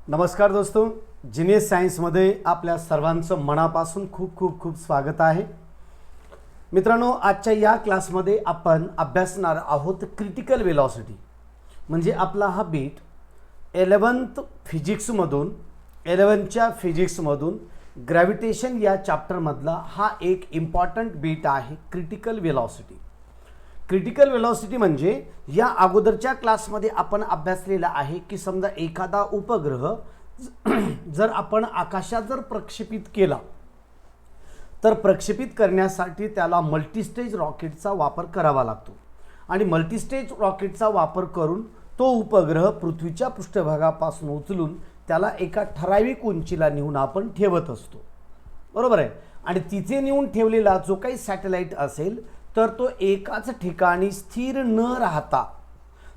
नमस्कार दोस्तों, जिनियस सायन्समध्ये आपल्या सर्वांचं मनापासून खूप खूप खूप स्वागत आहे. मित्रांनो, आजच्या या क्लासमध्ये आपण अभ्यासणार आहोत क्रिटिकल वेलॉसिटी. म्हणजे आपला हा बीट 11च्या फिजिक्समधून ग्रॅव्हिटेशन या चॅप्टरमधला हा एक इम्पॉर्टंट बीट आहे, क्रिटिकल वेलॉसिटी. क्रिटिकल वेलॉसिटी म्हणजे या अगोदरच्या क्लासमध्ये आपण अभ्यासलेला आहे की समजा एखादा उपग्रह जर आपण आकाशात जर प्रक्षेपित केला तर प्रक्षेपित करण्यासाठी त्याला मल्टीस्टेज रॉकेटचा वापर करावा लागतो आणि मल्टीस्टेज रॉकेटचा वापर करून तो उपग्रह पृथ्वीच्या पृष्ठभागापासून उचलून त्याला एका ठराविक उंचीला नेऊन आपण ठेवत असतो, बरोबर आहे. आणि तिथे नेऊन ठेवलेला जो काही सॅटेलाइट असेल तर तो एकाच ठिकाणी स्थिर न राहता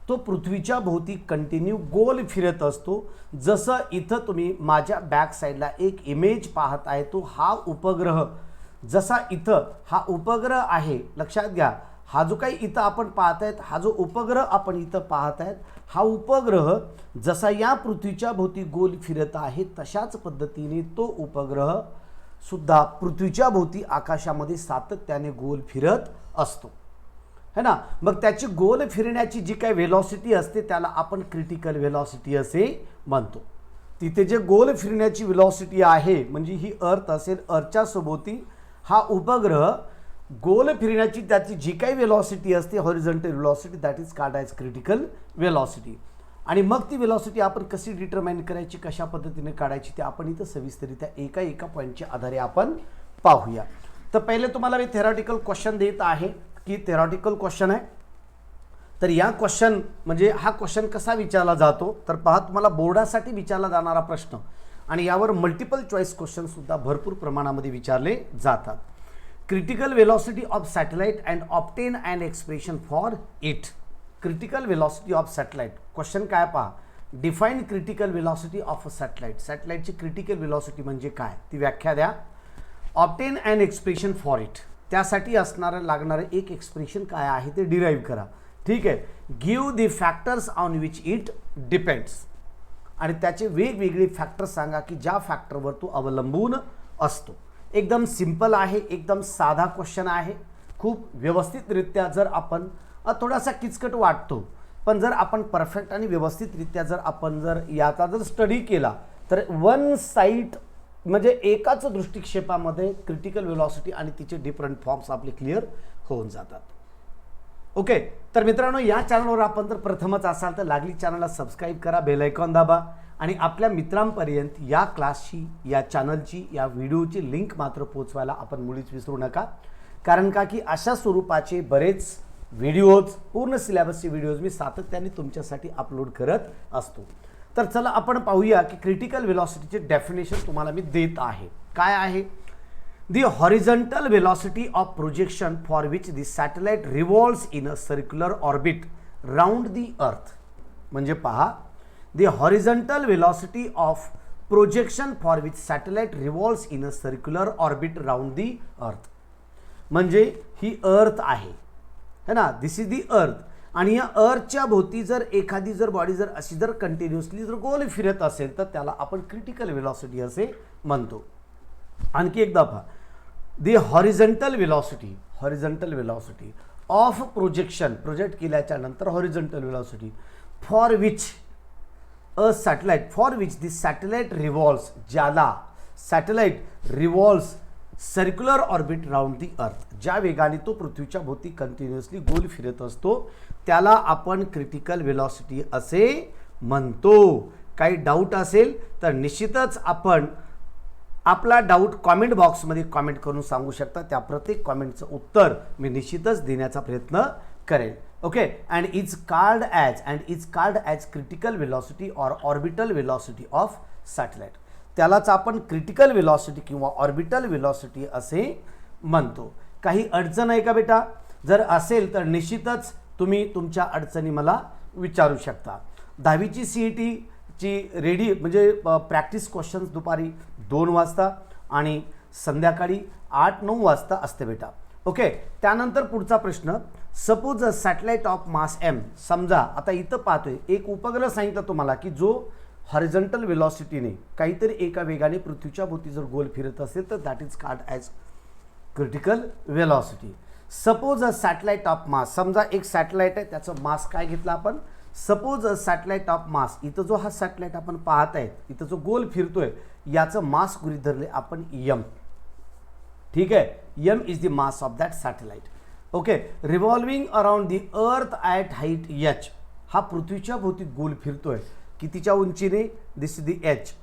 तो पृथ्वीच्या भोवती कंटिन्यू गोल फिरत असतो. जसं इथं तुम्ही माझ्या बॅक साईडला एक इमेज पाहत आहे, तो हा उपग्रह जसा इथं हा उपग्रह आहे, लक्षात घ्या. हा जो काही इथं आपण पाहत आहेत, हा जो उपग्रह आपण इथं पाहत आहेत, हा उपग्रह जसा या पृथ्वीच्या भोवती गोल फिरत आहे तशाच पद्धतीने तो उपग्रह सुद्धा पृथ्वीच्या भोवती आकाशामध्ये सातत्याने गोल फिरत असतो, है ना. मग त्याची गोल फिरण्याची जी काही वेलॉसिटी असते त्याला आपण क्रिटिकल वेलॉसिटी असे म्हणतो. तिथे जे गोल फिरण्याची वेलॉसिटी आहे म्हणजे ही अर्थ असेल, अर्थच्या सभोवती हा उपग्रह गोल फिरण्याची त्याची जी काही वेलॉसिटी असते, horizontal velocity, that is called as critical velocity. आणि मग ती वेलॉसिटी आपण कशी डिटरमाइन करायची, कशा पद्धतीने काढायची ते आपण इथं सविस्तररित्या एका पॉईंटच्या आधारे आपण पाहूया. तर पहिले तुम्हाला मी थेरॉटिकल क्वेश्चन देत आहे की थेरॉटिकल क्वेश्चन आहे. तर या क्वेश्चन म्हणजे हा क्वेश्चन कसा विचारला जातो तर पहा, तुम्हाला बोर्डासाठी विचारला जाणारा प्रश्न आणि यावर मल्टिपल चॉईस क्वेश्चन सुद्धा भरपूर प्रमाणामध्ये विचारले जातात. Critical velocity of satellite and obtain and expression for it. Critical velocity of satellite question काय पहा, define critical velocity of a satellite. सॅटेलाइटची क्रिटिकल वेलॉसिटी म्हणजे काय ती व्याख्या द्या. Obtain and expression for it, त्यासाठी असणारं लागणारं एक एक्सप्रेशन काय आहे ते डिराईव्ह करा, ठीक आहे. Give the factors on which it depends, आणि त्याचे वेगवेगळे फॅक्टर्स सांगा की ज्या फॅक्टरवर तो अवलंबून असतो. एकदम सिंपल आहे, एकदम साधा क्वेश्चन आहे. खूप व्यवस्थितरित्या जर आपण थोडासा किचकट वाटतो पण जर आपण परफेक्ट आणि व्यवस्थितरित्या जर आपण जर याचा जर स्टडी केला तर वन साईड म्हणजे एकाच दृष्टिक्षेपामध्ये क्रिटिकल वेलॉसिटी आणि तिचे डिफरंट फॉर्म्स आपले क्लिअर होऊन जातात. ओके, तर मित्रांनो, या चॅनलवर आपण जर प्रथमच असाल तर लागली चॅनलला सबस्क्राईब करा, बेल आयकॉन दाबा आणि आपल्या मित्रांपर्यंत या क्लासची, या चॅनलची, या व्हिडिओची लिंक मात्र पोहोचवायला आपण मुळीच विसरू नका. कारण का की अशा स्वरूपाचे बरेच व्हिडिओज, पूर्ण सिलेबसचे व्हिडिओज मी सातत्याने तुमच्यासाठी अपलोड करत असतो. तर चला आपण पाहूया की क्रिटिकल वेलॉसिटीचे डेफिनेशन तुम्हाला मी देत आहे. काय आहे? The horizontal velocity of projection for which the satellite revolves in a circular orbit round the अर्थ. म्हणजे पहा, the horizontal velocity of projection for which satellite revolves in a circular orbit round the अर्थ. म्हणजे ही अर्थ आहे, है ना, दिस is दी अर्थ. आणि या अर्थच्या भोवती जर एखादी जर बॉडी जर अशी जर कंटिन्युअसली जर गोल फिरत असेल तर त्याला आपण क्रिटिकल वेलॉसिटी असे म्हणतो. आणखी एकदा पहा, the horizontal velocity of projection, project केल्याच्या नंतर horizontal velocity for which a satellite, for which the satellite revolves, ज्याला satellite revolves circular orbit round the earth, ज्या वेगाने तो पृथ्वीच्या भोवती कंटिन्युअसली गोल फिरत असतो त्याला आपण क्रिटिकल वेलॉसिटी असे म्हणतो. काही डाऊट असेल तर निश्चितच आपण आपला डाऊट कॉमेंट बॉक्समध्ये कॉमेंट करून सांगू शकता. त्या प्रत्येक कॉमेंटचं उत्तर मी निश्चितच देण्याचा प्रयत्न करेन. Okay, and is called as critical velocity or orbital velocity of satellite. त्यालाच आपण क्रिटिकल वेलॉसिटी किंवा ऑर्बिटल वेलॉसिटी असे म्हणतो. काही अडचण आहे का बेटा? जर असेल तर निश्चितच तुम्ही तुमच्या अडचणी मला विचारू शकता. 10वीची CETची रेडी म्हणजे प्रॅक्टिस क्वेश्चन्स दुपारी 2 वाजता आणि संध्याकाळी 8-9 वाजता असते बेटा. ओके, त्यानंतर पुढचा प्रश्न, suppose a satellite of mass m. समजा आता इथं पाहतोय एक उपग्रह सांगितलं तुम्हाला की जो हॉरिझॉन्टल वेलॉसिटीने काहीतरी एका वेगाने पृथ्वीच्या भोवती जर गोल फिरत असेल तर that is called as critical velocity. Suppose a satellite of मास, समजा एक सॅटेलाइट आहे, त्याचं मास काय घेतलं आपण, सपोज अ सॅटेलाइट ऑफ मास, इथं जो हा सॅटेलाइट आपण पाहत आहे, इथं जो गोल फिरतोय याचं मास गृहीत धरले आपण यम. ठीक आहे, M is the mass of that satellite. Okay, revolving around the earth at height H, हा पृथ्वीच्या भोवती गोल फिरतोय कितीच्या उंचीने, दिस इज द एच,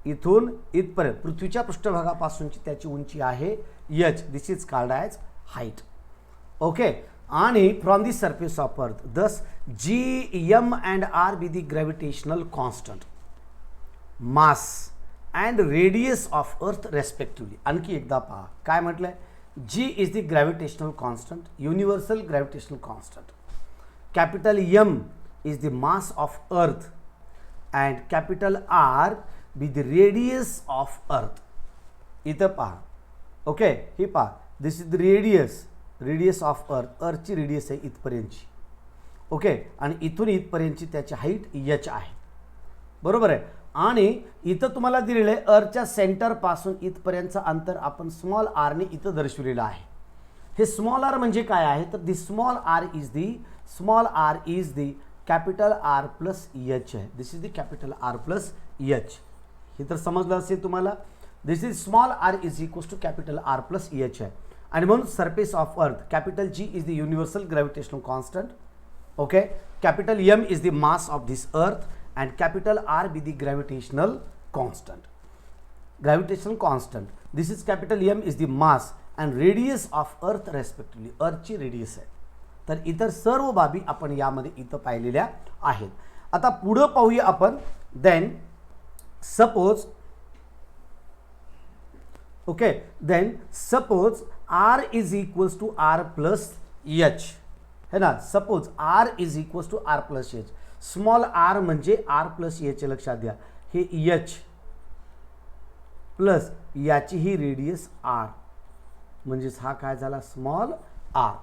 इथून इथपर्यंत पृथ्वीच्या पृष्ठभागापासूनची त्याची उंची आहे H, this is called as height. Okay, आणि from the surface of earth, thus G M and R be the gravitational constant, mass and radius of earth respectively. आणखी एकदा पहा काय म्हटलंय, जी is the gravitational constant, universal gravitational constant. Capital M is the mass of earth and capital R be the radius of earth. इथं पहा, okay, ही पहा, this is the radius of earth, अर्थची रेडियस आहे इथपर्यंतची. ओके, आणि इथून इथपर्यंतची त्याची height H आहे, बरोबर आहे. आणि इथं तुम्हाला दिलेलं आहे अर्थच्या सेंटरपासून इथपर्यंतचं अंतर आपण स्मॉल आरने इथं दर्शवलेलं आहे. हे स्मॉल आर म्हणजे काय आहे, तर the small R is the capital R plus H आहे. This is the capital R plus H. हे तर समजलं असेल तुम्हाला. This is small R is equals to capital R plus H आहे. आणि म्हणून surface of earth, capital G is the universal gravitational constant. Okay, capital M is the mass of this earth and capital R be the gravitational constant. Gravitational constant. This is capital M is the mass and radius of earth respectively. Earthची radius आहे. तर इतर सर्व बाबी आपण यामध्ये इथं पाहिलेल्या आहेत. आता पुढे पाहूया आपण. Then suppose, okay, then suppose R is equals to R plus H है ना. Suppose R is equals to R plus H. Small R म्हणजे आर प्लस एच, लक्षात द्या, हे एच प्लस याची ही रेडियस आर, म्हणजेच हा काय झाला small R.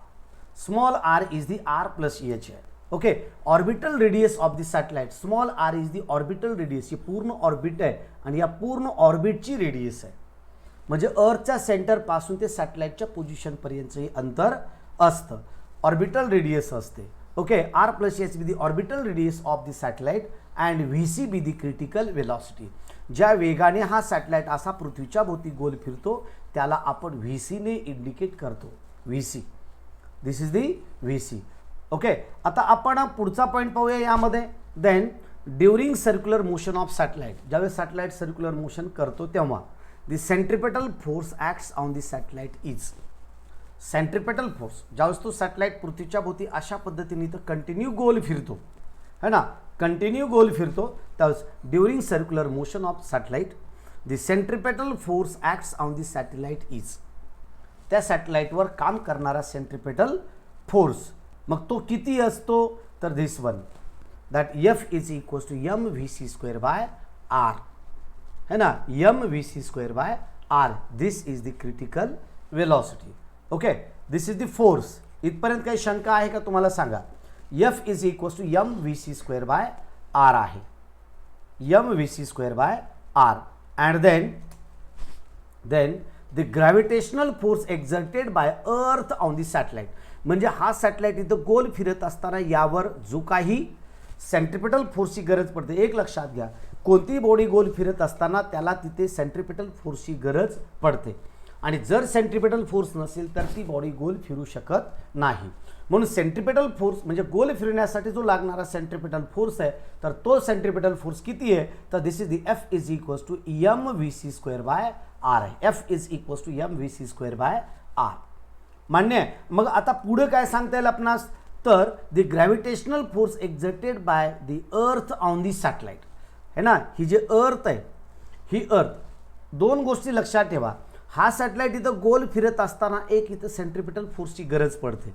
Small R is the R plus H आहे. Okay, orbital radius of the satellite, small R is the orbital radius, ही पूर्ण ऑर्बिट आहे आणि या पूर्ण ऑर्बिटची रेडियस आहे. म्हणजे अर्थच्या सेंटरपासून ते सॅटेलाइटच्या पोझिशनपर्यंतचं हे अंतर असतं, ऑर्बिटल रेडियस असते. Okay, R plus H be the orbital radius of the satellite and VC be the critical velocity. ज्या वेगाने हा सॅटेलाइट असा पृथ्वीच्या भोवती गोल फिरतो त्याला आपण VC ने इंडिकेट करतो. VC, this is the VC. Okay, आता आपण पुढचा पॉईंट पाहूया यामध्ये. Then during circular motion of satellite, ज्यावेळेस सॅटेलाइट सर्क्युलर मोशन करतो तेव्हा the centripetal force acts on the satellite is. Centripetal force, ज्यावेळेस तो सॅटेलाइट पृथ्वीच्या भोवती अशा पद्धतीने तर कंटिन्यू गोल फिरतो है ना, कंटिन्यू गोल फिरतो, त्यावेळेस during circular motion of satellite the centripetal force acts on the satellite is. त्या सॅटेलाइटवर काम करणारा सेंट्रिपेटल फोर्स, मग तो किती असतो, तर this one, that F is equals to M V C square by R है ना, M V C square by R. This is the critical velocity. Okay, this is the force. इथपर्यंत काही शंका आहे का तुम्हाला सांगा. F is equals to M V C square by R आहे, M V C square by R. And then the gravitational force exerted by earth on the satellite, म्हणजे हा सॅटेलाइट इथं गोल फिरत असताना यावर जो काही सेंट्रिपेटल फोर्सची गरज पडते. एक लक्षात घ्या, कोणती बॉडी गोल फिरत असताना त्याला तिथे सेंट्रिपेटल फोर्सची गरज पडते आणि जर सेंट्रिपेटल फोर्स नसेल तर ती बॉडी गोल फिरू शकत नाही. म्हणून सेंट्रिपेटल फोर्स म्हणजे गोल फिरण्यासाठी जो लागणारा सेंट्रिपेटल फोर्स आहे, तर तो सेंट्रिपेटल फोर्स किती आहे, तर this is the F is equals to M V C square by R आहे. F is equals to M V C square by R. मान्य आहे. मग आता पुढे काय सांगता येईल आपणास, तर the gravitational force exerted bye the earth on the satellite है ना. ही जे अर्थ आहे, ही अर्थ, दोन गोष्टी लक्षात ठेवा. हा सॅटेलाइट इथं गोल फिरत असताना एक इथं सेंट्रिपेटल फोर्सची गरज पडते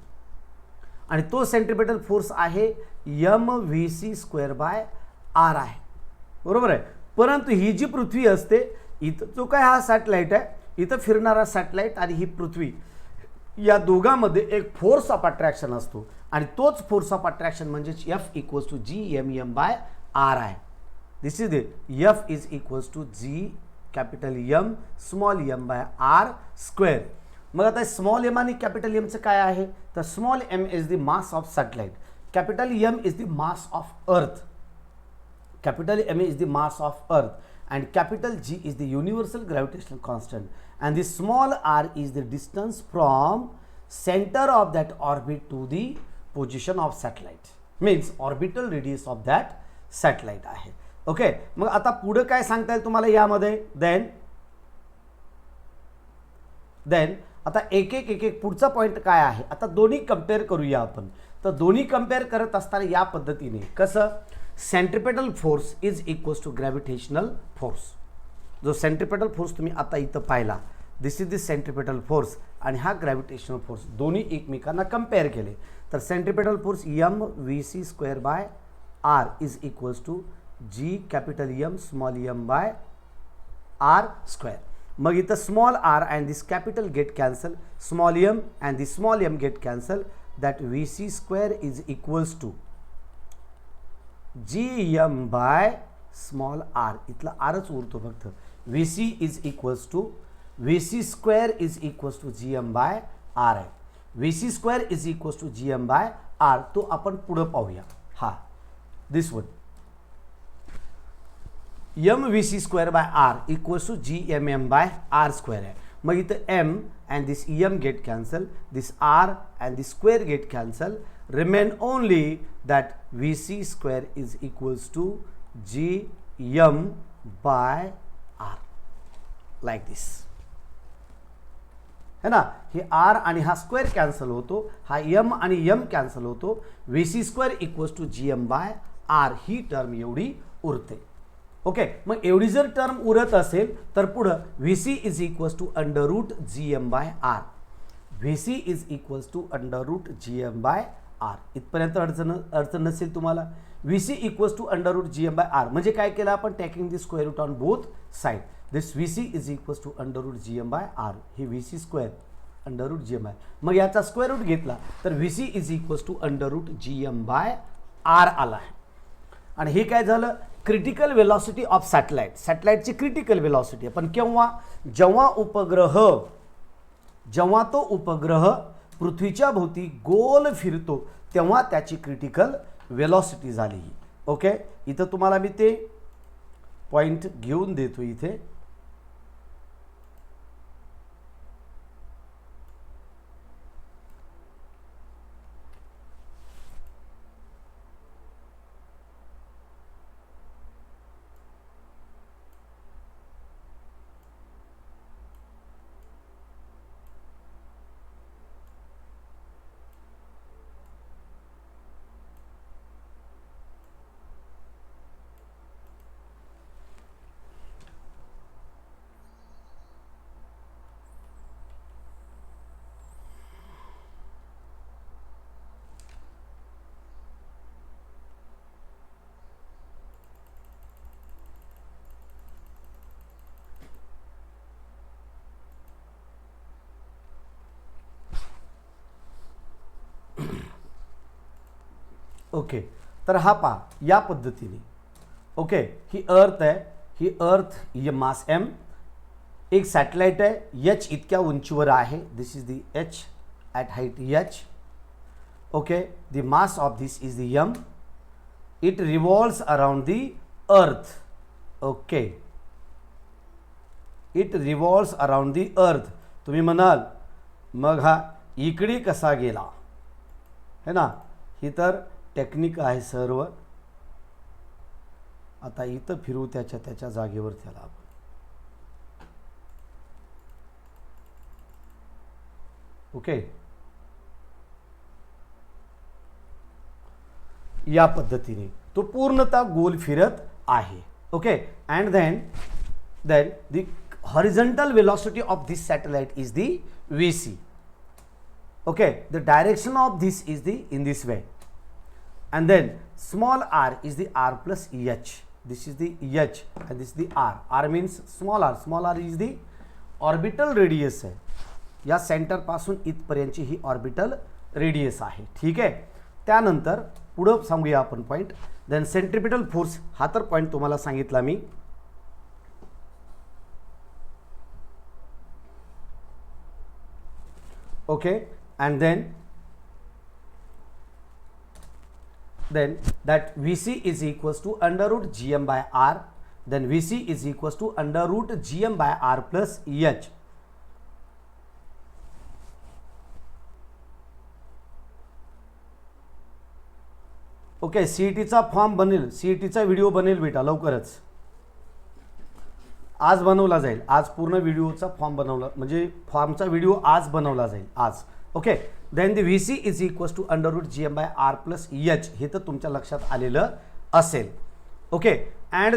आणि तो सेंट्रिपेटल फोर्स आहे M V C square by R आहे, बरोबर आहे. परंतु ही जी पृथ्वी असते, इथं जो काय हा सॅटेलाइट आहे, इथं फिरणारा सॅटेलाइट आणि ही पृथ्वी, या दोघांमध्ये एक फोर्स ऑफ अट्रॅक्शन असतो आणि तोच फोर्स ऑफ अट्रॅक्शन म्हणजे F equals to G M M by R आहे. This is F is equals to G capital M small M by R square. मग आता स्मॉल एम आणि कॅपिटल एमचं काय आहे, तर small M is the mass of satellite, capital M is the mass of earth, capital M is the mass of earth and capital G is the universal gravitational constant and the small r is the distance from center of that orbit to the position of satellite, means orbital radius of that satellite आहे. Okay, मग आता पुढे काय सांगता येईल तुम्हाला यामध्ये, then आता एक एक पुढचा पॉइंट काय आहे, आता दोन्ही कंपेअर करूया आपण. तर दोन्ही कंपेअर करत असताना या पद्धतीने कसं, centripetal force is equals to gravitational force. जो सेंट्रिपेटल फोर्स तुम्ही आता इथं पाहिला, this is the centripetal force आणि हा ग्रॅव्हिटेशनल फोर्स, दोन्ही एकमेकांना कंपेअर केले तर centripetal force M V C square by R is equals to G capital M small M by R square. मग इथं small R and this capital get cancel, small M and this small M get cancel, that V C square is equals to G M by small R. इथला आरच उरतो फक्त. V C is equals to V C square is equals to G M by R आहे. V C square is equals to G M by R, तो आपण पुढं पाहूया. हा this one M V C square by R equals to G M M by R square आहे. मग इथं M and this M get cancel, this R and this square get cancel, remain only that Vc square is equals to Gm by R like this है ना. हे R आणि हा square cancel होतो, हा M आणि M कॅन्सल होतो, Vc square equals to Gm by R ही टर्म एवढी उरते. ओके, मग एवढी जर टर्म उरत असेल तर पुढं Vc is equals to under root Gm by R, Vc is equals to under root Gm by R. इथपर्यंत अडचण नसेल तुम्हाला. V C equals to under root G M by R म्हणजे काय केलं आपण, taking the square root on both side. This V C is equals to under root G M by R, ही V C square under root G M by. मग याचा square route घेतला तर V C is equals to under root G M by R आला आहे. आणि हे काय झालं, क्रिटिकल वेलॉसिटी ऑफ सॅटेलाइट, सॅटेलाइटची क्रिटिकल वेलॉसिटी. पण केव्हा, जेव्हा तो उपग्रह पृथ्वीच्या भोवती गोल फिरतो तेव्हा त्याची क्रिटिकल वेलॉसिटी झाली. ओके, इथं तुम्हाला मी ते पॉइंट घेऊन देतो इथे. ओके, तर हा पहा या पद्धतीने. ओके, ही अर्थ आहे, ही अर्थ ये मास एम, एक सॅटेलाइट आहे एच इतक्या उंचीवर आहे, this is the H at height H. Okay, the mass of this is the M, it revolves around the earth. Okay, it revolves around the earth. तुम्ही म्हणाल मग हा इकडे कसा गेला है ना, ही तर टेक्निक आहे सर्व. आता इथं फिरू त्याच्या जागेवर त्याला आपण. ओके, या पद्धतीने तो पूर्णतः गोल फिरत आहे. Okay, and then the horizontal velocity of this satellite is the Vc. Okay, the direction of this is in this way, and then small r is the r plus h. This is the h and this is the r. R means small r. Small r is the orbital radius है. या centre पासून इथपर्यंतची ही orbital radius आहे. ठीक आहे, त्यानंतर पुढं सांगूया आपण पॉइंट. देन सेंट्रिपिटल फोर्स हा तर पॉईंट तुम्हाला सांगितला मी. Okay, and then that Vc is equals to under root gm by r, then Vc is equals to under root gm by r plus h. Okay, सीईटीचा form बनेल, सीईटीचा video बनेल बेटा लवकरच, आज बनवला जाईल. आज पूर्ण व्हिडिओचा फॉर्म बनवला, म्हणजे फॉर्मचा व्हिडिओ आज बनवला जाईल आज. Okay, then the V C is equals to under root G M by R plus H, हे तर तुमच्या लक्षात आलेलं असेल. ओके, अँड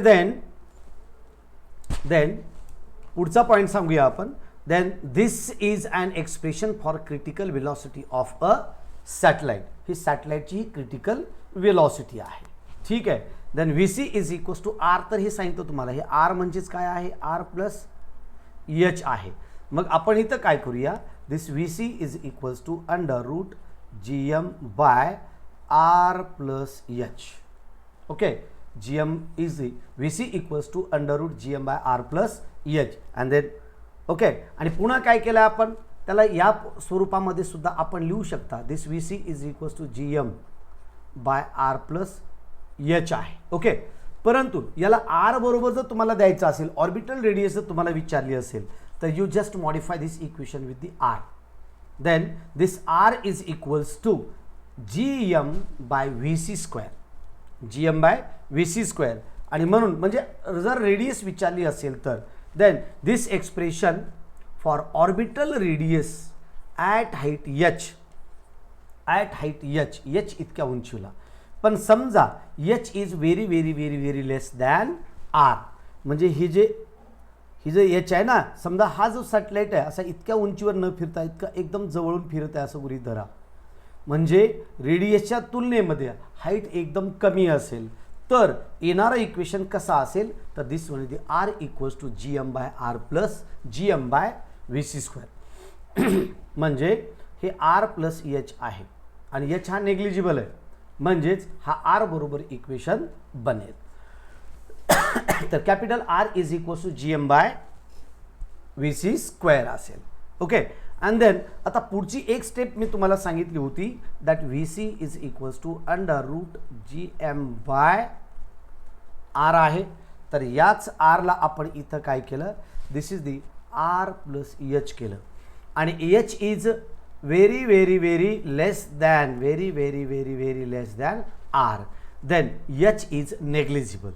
देन पुढचा पॉईंट सांगूया आपण. Then this is an expression for critical velocity of a satellite. ही सॅटेलाइटची क्रिटिकल वेलॉसिटी आहे. ठीक आहे. Then V C is equals to R, तर हे सांगितलं तुम्हाला, हे आर म्हणजेच काय आहे, आर प्लस एच आहे. मग आपण इथं काय करूया, this V C is equals to under root G M by R plus H. Okay, G M is V C equals to under root G M by R plus H. And then okay, आणि पुन्हा काय केलं आपण, त्याला या स्वरूपामध्ये सुद्धा आपण लिहू शकता. This V C is equals to G M by R plus H आहे. ओके, परंतु याला आर बरोबर जर तुम्हाला द्यायचं असेल, ऑर्बिटल रेडियस जर तुम्हाला विचारली असेल, तर you just modify this equation with the R. Then this R is equals to G M by V C square, G M by V C square. आणि म्हणून म्हणजे जर रेडियस विचारली असेल तर then this expression for orbital radius at height H, at height H, H इतक्या उंचीला, पण समजा H is very very very very less than R, म्हणजे ही जे एच आहे ना, समजा हा जो सॅटेलाइट आहे असा इतक्या उंचीवर न फिरता इतका एकदम जवळून फिरत आहे असं गृहीत धरा, म्हणजे रेडियसच्या तुलनेमध्ये हाईट एकदम कमी असेल, तर येणारं इक्वेशन कसा असेल, तर दिस म्हणजे R equals to G M by R plus G M by V C square. म्हणजे हे आर प्लस एच आहे आणि एच हा नेग्लिजिबल आहे, म्हणजेच हा आर बरोबर इक्वेशन बनेल. तर capital R is equals to G M by V C square असेल. ओके, अँड देन आता पुढची एक स्टेप मी तुम्हाला सांगितली होती, that V C is equals to under root G M by R आहे. तर याच आरला आपण इथं काय केलं, this is the R plus H केलं, आणि H is very very very less than, very very very very less than r, then h is negligible,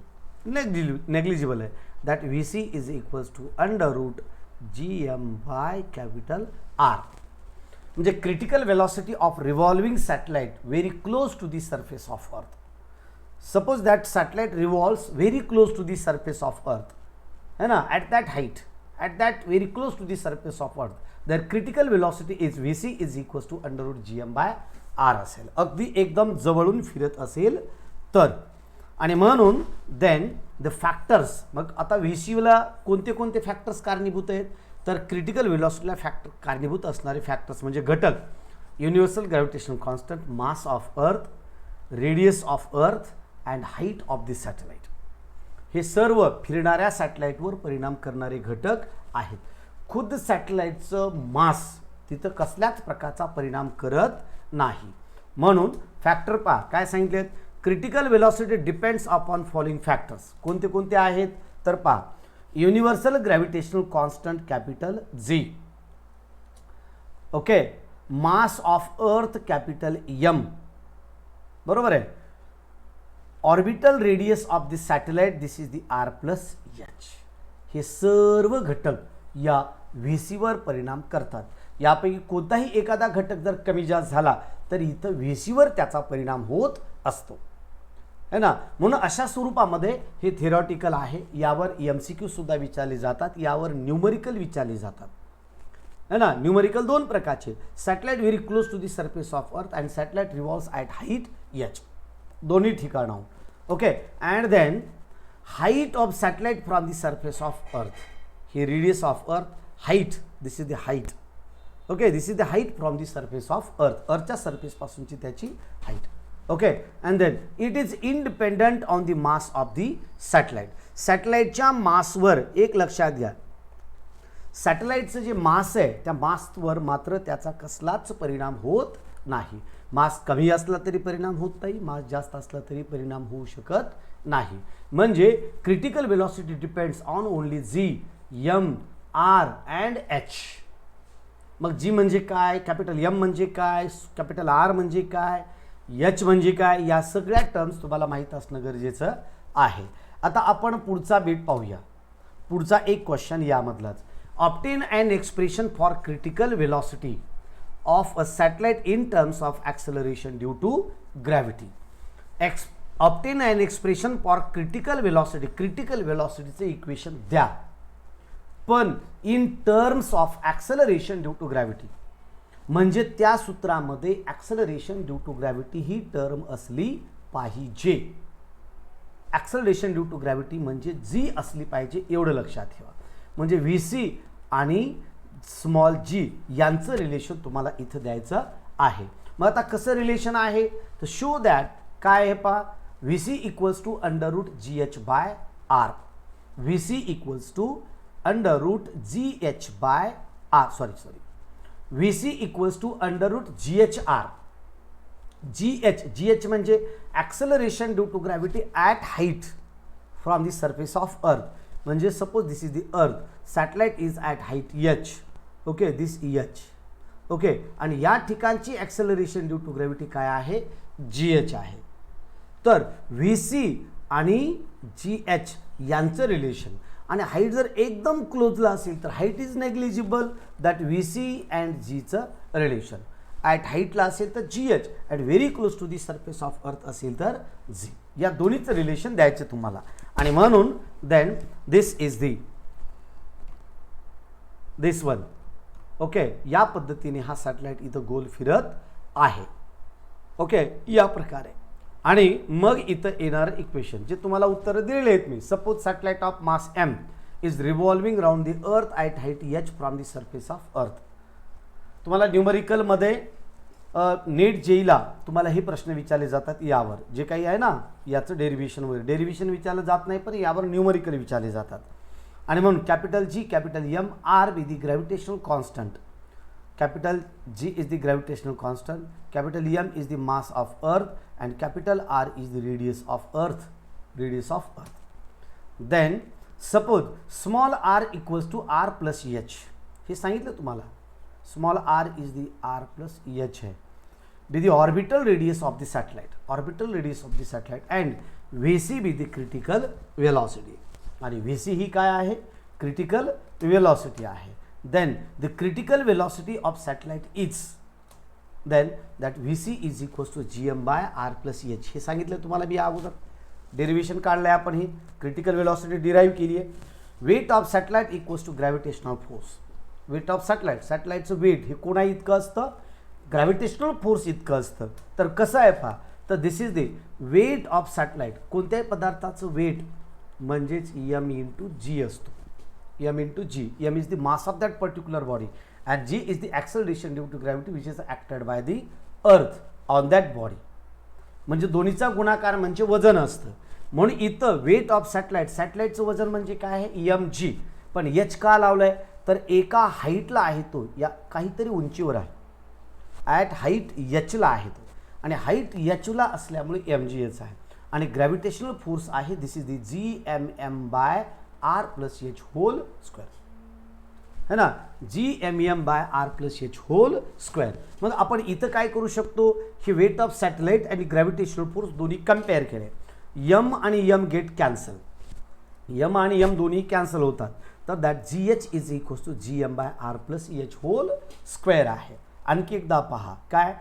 negligible है, that vc is equals to under root gm by capital R. म्हणजे critical velocity of revolving satellite very close to the surface of earth. Suppose that satellite revolves very close to the surface of earth, है ना, at that height, at that very close to the surface of earth, their critical velocity is vc is equals to under root gm by r असेल, अगदी एकदम जवळून फिरत असेल तर. आणि म्हणून देन द फॅक्टर्स, मग आता व्हीसीला कोणते कोणते फॅक्टर्स कारणीभूत आहेत, तर क्रिटिकल वेलॉसिटीला फॅक्टर कारणीभूत असणारे फॅक्टर्स म्हणजे घटक, universal gravitational constant, mass of earth, radius of earth and height of the satellite. हे सर्व फिरणाऱ्या सॅटेलाइटवर परिणाम करणारे घटक आहेत. खुद सॅटेलाइटचं मास तिथं कसल्याच प्रकारचा परिणाम करत नाही. म्हणून फॅक्टर पहा काय सांगितलेत, critical velocity depends upon following factors. कोणते कोणते आहेत, तर पहा, universal gravitational constant capital G, okay, mass of earth capital M, बरोबर आहे, orbital radius of the satellite this is the R plus H. हे सर्व घटक या व्ही सीवर परिणाम करतात. यापैकी कोणताही एखादा घटक जर कमी जास्त झाला तर इथं व्ही सीवर त्याचा परिणाम होत असतो, है ना. म्हणून अशा स्वरूपामध्ये हे थेरॉटिकल आहे, यावर MCQ सुद्धा विचारले जातात, यावर न्यूमरिकल विचारले जातात, है ना. न्यूमरिकल दोन प्रकारचे, satellite very close to the surface of earth and satellite revolves at height H, दोन्ही ठिकाणाहून. Okay, and then height of satellite from the surface of earth, हे radius of earth, height, this is the height. Okay, this is the height from the surface of earth, अर्थच्या surface पासूनची त्याची height. Okay and then it is independent on the mass of the satellite. सॅटेलाइटच्या मासवर एक लक्षात घ्या, सॅटेलाइटचं जे मास आहे त्या मासवर मात्र त्याचा कसलाच परिणाम होत नाही. मास कमी असला तरी परिणाम होत नाही, मास जास्त असला तरी परिणाम होऊ शकत नाही. म्हणजे critical velocity depends on only G, M, R and H. मग जी म्हणजे काय, कॅपिटल एम म्हणजे काय, कॅपिटल आर म्हणजे काय, एच म्हणजे काय, या सगळ्या टर्म्स तुम्हाला माहीत असणं गरजेचं आहे. आता आपण पुढचा बीट पाहूया. पुढचा एक क्वेश्चन यामधलाच. Obtain an expression for critical velocity of a satellite in terms of acceleration due to gravity. Obtain an expression for critical velocity. Critical वेलॉसिटीचे इक्वेशन द्या, पण in terms of acceleration due to gravity. म्हणजे त्या सूत्रामध्ये acceleration due to gravity ही term असली पाहिजे. Acceleration due to gravity म्हणजे जी असली पाहिजे, एवढं लक्षात ठेवा. म्हणजे व्ही सी आणि स्मॉल जी यांचं रिलेशन तुम्हाला इथं द्यायचं आहे. मग आता कसं रिलेशन आहे तर शो दॅट काय आहे पहा, V C equals to under root G H by R. V C equals to under root G H by R, sorry V C equals to under root G H R. G H म्हणजे acceleration due to gravity at height from the surface of earth. म्हणजे suppose this is the earth, satellite is at height H, okay, this H, okay, आणि या ठिकाणची acceleration due to gravity काय आहे, जी H आहे. तर V C आणि G H यांचं रिलेशन, आणि हाईट जर एकदम क्लोजला असेल तर height is negligible, that V C and जीचं रिलेशन. ॲट हाईटला असेल तर G H, at very close to the surface of earth असेल तर जी. या दोन्हीचं रिलेशन द्यायचं तुम्हाला. आणि म्हणून then this is this one, okay. या पद्धतीने हा सॅटेलाइट इथं गोल फिरत आहे, ओके, या प्रकारे. आणि मग इथं येणार इक्वेशन जे तुम्हाला उत्तर दिलेले आहेत मी. Suppose satellite of mass M is revolving round the earth at height H from the surface of earth. तुम्हाला न्यूमरिकलमध्ये नेट जेईला तुम्हाला हे प्रश्न विचारले जातात यावर. जे काही आहे ना याचं डेरिव्हेशन वगैरे, डेरिव्हेशन विचारलं जात नाही पण यावर न्यूमरिकल विचारले जातात. आणि म्हणून capital G, capital M, R be the gravitational constant. Capital G is the gravitational constant, capital M is the mass of earth and capital R is the radius of earth, radius of earth. Then suppose small R equals to R plus H. हे सांगितलं तुम्हाला, small R is the R plus H है. Be the orbital radius of the satellite, orbital radius of the satellite, and V C be the critical velocity. आणि V C ही काय आहे, critical velocity आहे. Then the critical velocity of satellite is, then that V C is equals to G M by R plus H. हे सांगितलं तुम्हाला मी अगोदर, derivation काढलं आहे आपण. ही क्रिटिकल वेलॉसिटी डिराईव्ह केली आहे. Weight of satellite equals to gravitational force. Weight of satellite, सॅटेलाइटचं वेट हे कोणा इतकं असतं, ग्रॅव्हिटेशनल फोर्स इतकं असतं. तर कसं आहे पहा, तर this is the weight of satellite. कोणत्याही पदार्थाचं वेट म्हणजेच एम इंटू जी असतो. M into G. M is the mass of that particular body and G is the acceleration due to gravity which is acted by the earth on that body. म्हणजे दोन्हीचा गुणाकार म्हणजे वजन असतं. म्हणून इथं weight of satellite, सॅटेलाइटचं वजन म्हणजे काय आहे, एम जी. पण एच का लावलंय तर एका हाईटला आहे तो, या काहीतरी उंचीवर आहे, ॲट हाईट एचला आहे तो, आणि हाईट एचला असल्यामुळे एम जी एच आहे. आणि ग्रॅव्हिटेशनल फोर्स आहे this is the G M M by R plus H whole square, है ना, G M M by R plus H whole square. मग आपण इथं काय करू शकतो, हे वेट ऑफ सॅटेलाइट आणि ग्रॅव्हिटेशनल फोर्स दोन्ही कम्पेअर केले. यम आणि यम गेट कॅन्सल, यम आणि यम दोन्ही कॅन्सल होतात. तर that G H is equals to G M by R plus H whole square आहे. आणखी एकदा पहा काय,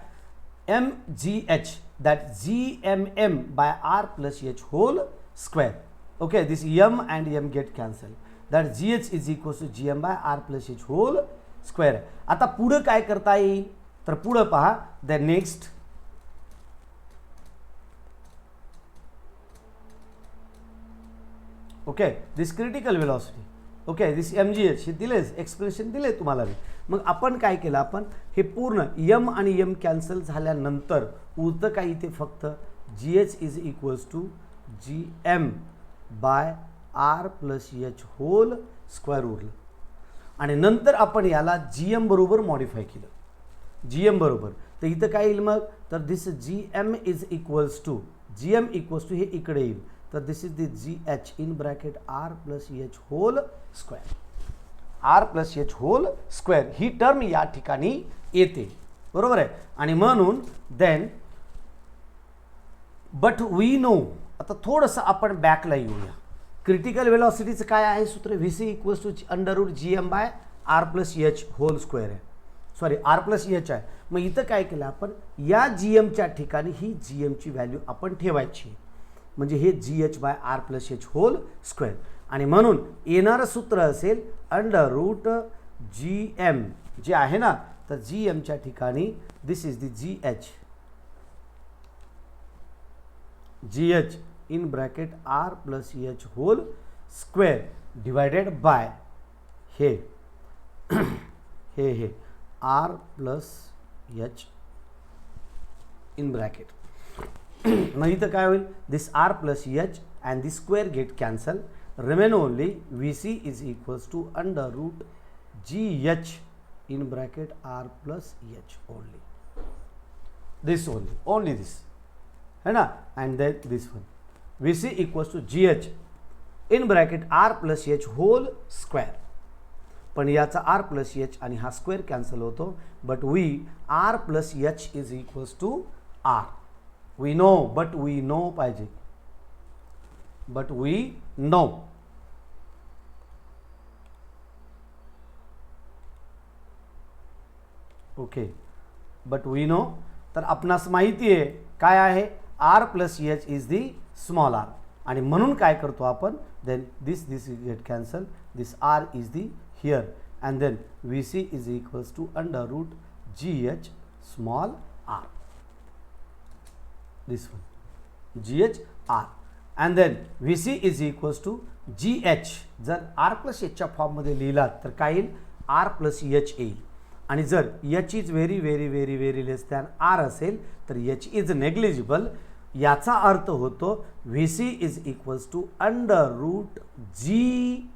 M G H that G M M by R plus H whole square. Okay, this M and M get cancel, that G H is equals to G M by R plus H whole square. आता पुढं काय करता येईल, तर पुढं पहा, the next okay, this critical velocity, okay, this M G H हे दिलेच, एक्सप्रेशन दिले तुम्हाला मी. मग आपण काय केलं, आपण हे पूर्ण यम आणि यम कॅन्सल झाल्यानंतर उरतं काय इथे फक्त G H is equals to G M by R plus H whole square उरलं. आणि नंतर आपण याला जी एम बरोबर मॉडिफाय केलं, जी एम बरोबर. तर इथं काय येईल मग, तर this G M is equals to, G M equals to हे इकडे येईल, तर this is the G H in bracket R plus H whole square, R plus H whole square ही टर्म या ठिकाणी येते, बरोबर आहे. आणि म्हणून देन बट वी नो, आता थोडंसं आपण बॅकला येऊया. क्रिटिकल वेलॉसिटीचं काय आहे सूत्र, V C equals to under root G M by R plus H whole square आहे, सॉरी आर प्लस एच आहे. मग इथं काय केलं आपण, या जी एमच्या ठिकाणी ही जी एमची व्हॅल्यू आपण ठेवायची, म्हणजे हे G H by R plus H whole square. आणि म्हणून येणारं सूत्र असेल अंडर रूट जी एम जे आहे ना, तर जी एमच्या ठिकाणी this is the G H, G H in bracket R plus H whole square divided by हे हे R plus H in bracket. मग इथं काय होईल, this R plus H and this square get cancel, remain only V C is equals to under root G H in bracket R plus H only, this only this है ना, and then this one Vc equals to gh in bracket r plus h whole square. पण याचा r plus h आणि हा square cancel होतो, but we r plus h is equals to r. we know, but we know पाहिजे, but we know. Okay, but we know, तर आपणास माहिती आहे काय आहे, R plus H is the small R. आणि म्हणून काय करतो आपण, then this get cancel, this R is the here and then V C is equals to under root G H small R, this one G H R and then V C is equals to G H. जर R plus एचच्या फॉर्ममध्ये लिहिलात तर काय येईल, R plus H येईल. आणि जर H is very very very very less than R असेल तर एच इज नेग्लिजिबल. याचा अर्थ होतो V C is equals to under root G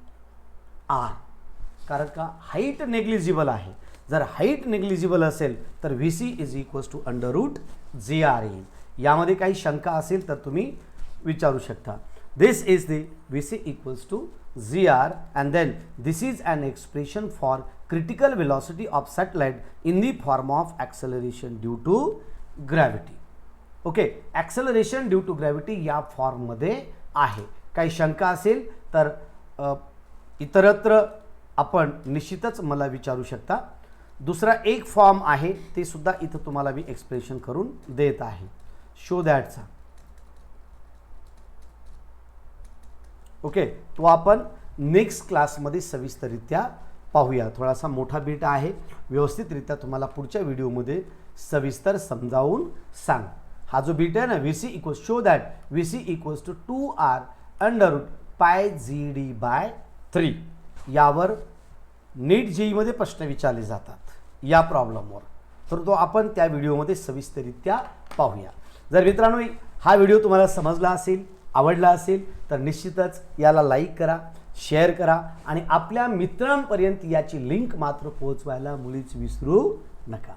R, कारण का हाईट नेग्लिजिबल आहे. जर हाईट नेग्लिजिबल असेल तर V C is equals to under root G R येईल. यामध्ये काही शंका असेल तर तुम्ही विचारू शकता. This is the V C equals to G R and then this is an expression for critical velocity of satellite in the form of acceleration due to gravity. Okay, acceleration due to gravity या फॉर्ममध्ये आहे. काही शंका असेल तर इतरत्र आपण निश्चितच मला विचारू शकता. दुसरा एक फॉर्म आहे ते सुद्धा इथं तुम्हाला मी एक्सप्रेशन करून देत आहे, शो दॅटचा. ओके, तो आपण नेक्स्ट क्लासमध्ये सविस्तररित्या पाहूया. थोडासा मोठा बीट आहे, व्यवस्थितरित्या तुम्हाला पुढच्या व्हिडिओमध्ये सविस्तर समजावून सांग. हा जो बीट आहे ना, V C equals, show that V C equals to 2r under root pi G D bye 3, यावर नीट जेईमध्ये प्रश्न विचारले जातात या प्रॉब्लेमवर. तर तो आपण त्या व्हिडिओमध्ये सविस्तररित्या पाहूया. जर मित्रांनो हा व्हिडिओ तुम्हाला समजला असेल, आवडला असेल तर निश्चितच याला लाईक करा, शेअर करा आणि आपल्या मित्रांपर्यंत याची लिंक मात्र पोहोचवायला मुळीच विसरू नका.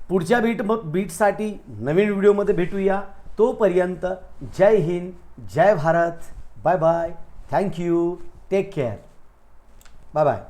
पुढच्या बीटसाठी नवीन व्हिडिओमध्ये भेटूया. तोपर्यंत जय हिंद, जय Bharat, bye bye, thank you, take care, bye bye.